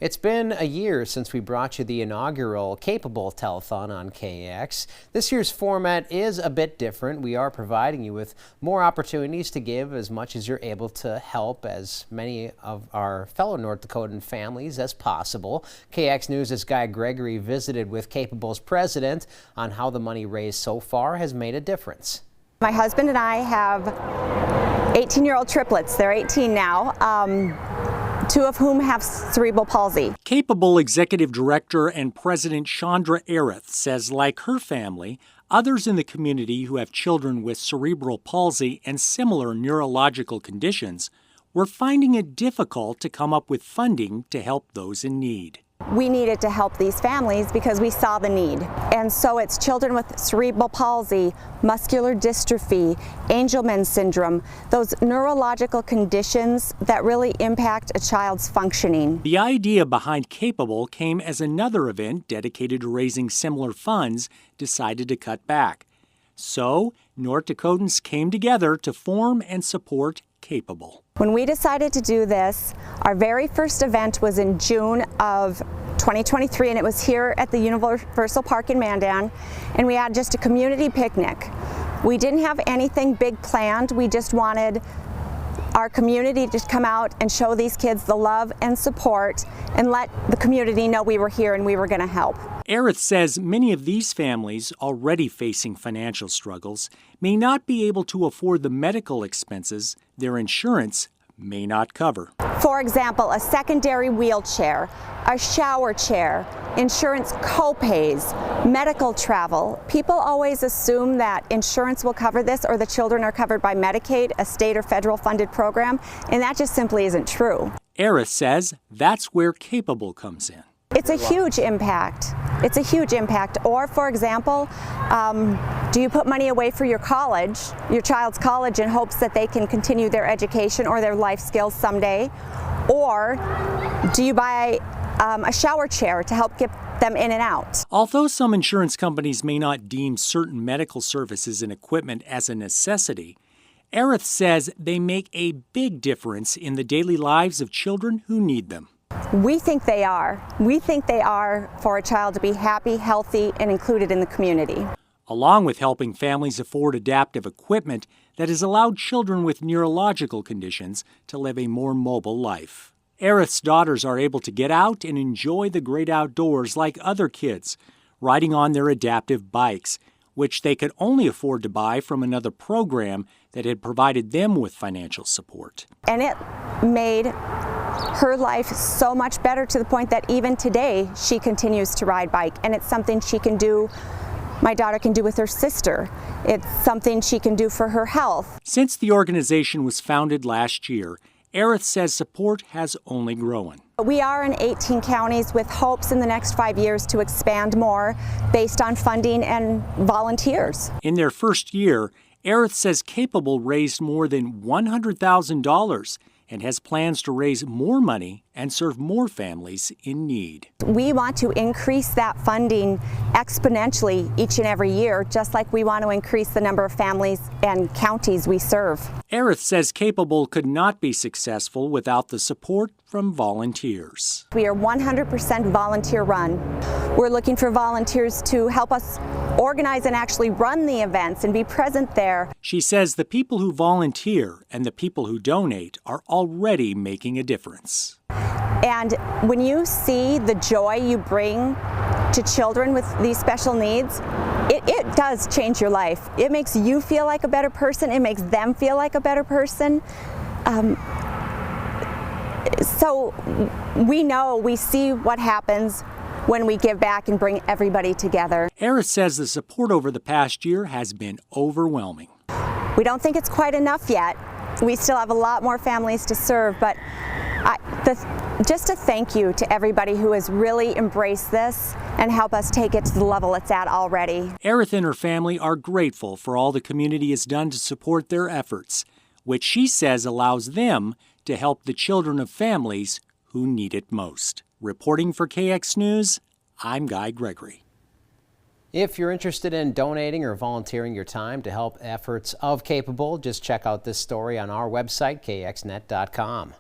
It's been a year since we brought you the inaugural CPable Telethon on KX. This year's format is a bit different. We are providing you with more opportunities to give as much as you're able to help as many of our fellow North Dakotan families as possible. KX News' Guy Gregory visited with CPable's president on how the money raised so far has made a difference. My husband and I have 18-year-old triplets. They're 18 now. Two of whom have cerebral palsy. CPable Executive Director and President Chandra Arith says, like her family, others in the community who have children with cerebral palsy and similar neurological conditions were finding it difficult to come up with funding to help those in need. We needed to help these families because we saw the need. And so it's children with cerebral palsy, muscular dystrophy, Angelman syndrome, those neurological conditions that really impact a child's functioning. The idea behind CPable came as another event dedicated to raising similar funds decided to cut back. So, North Dakotans came together to form and support CPable. When we decided to do this, our very first event was in June of 2023, and it was here at the Universal Park in Mandan, and we had just a community picnic. We didn't have anything big planned. We just wanted our community to come out and show these kids the love and support and let the community know we were here and we were going to help. Arith says many of these families already facing financial struggles may not be able to afford the medical expenses their insurance may not cover. For example, a secondary wheelchair, a shower chair, insurance co-pays, medical travel. People always assume that insurance will cover this or the children are covered by Medicaid, a state or federal funded program, and that just simply isn't true. Arith says that's where CPable comes in. It's a huge impact. It's a huge impact. Or, for example, do you put money away for your college, your child's college, in hopes that they can continue their education or their life skills someday? Or do you buy a shower chair to help get them in and out? Although some insurance companies may not deem certain medical services and equipment as a necessity, Arith says they make a big difference in the daily lives of children who need them. We think they are. We think they are for a child to be happy, healthy, and included in the community. Along with helping families afford adaptive equipment that has allowed children with neurological conditions to live a more mobile life. Arith's daughters are able to get out and enjoy the great outdoors like other kids, riding on their adaptive bikes, which they could only afford to buy from another program that had provided them with financial support. And it made her life so much better to the point that even today she continues to ride bike, and it's something she can do, my daughter can do with her sister. It's something she can do for her health. Since the organization was founded last year, Arith says support has only grown. We are in 18 counties with hopes in the next 5 years to expand more based on funding and volunteers. In their first year, Arith says CPable raised more than $100,000 and has plans to raise more money and serve more families in need. We want to increase that funding exponentially each and every year, just like we want to increase the number of families and counties we serve. Arith says CPable could not be successful without the support from volunteers. We are 100% volunteer run. We're looking for volunteers to help us organize and actually run the events and be present there. She says the people who volunteer and the people who donate are already making a difference. And when you see the joy you bring to children with these special needs, it does change your life. It makes you feel like a better person. It makes them feel like a better person. So we see what happens when we give back and bring everybody together. Arith says the support over the past year has been overwhelming. We don't think it's quite enough yet. We still have a lot more families to serve, but just a thank you to everybody who has really embraced this and helped us take it to the level it's at already. Arith and her family are grateful for all the community has done to support their efforts, which she says allows them to help the children of families who need it most. Reporting for KX News, I'm Guy Gregory. If you're interested in donating or volunteering your time to help efforts of CPable, just check out this story on our website, kxnet.com.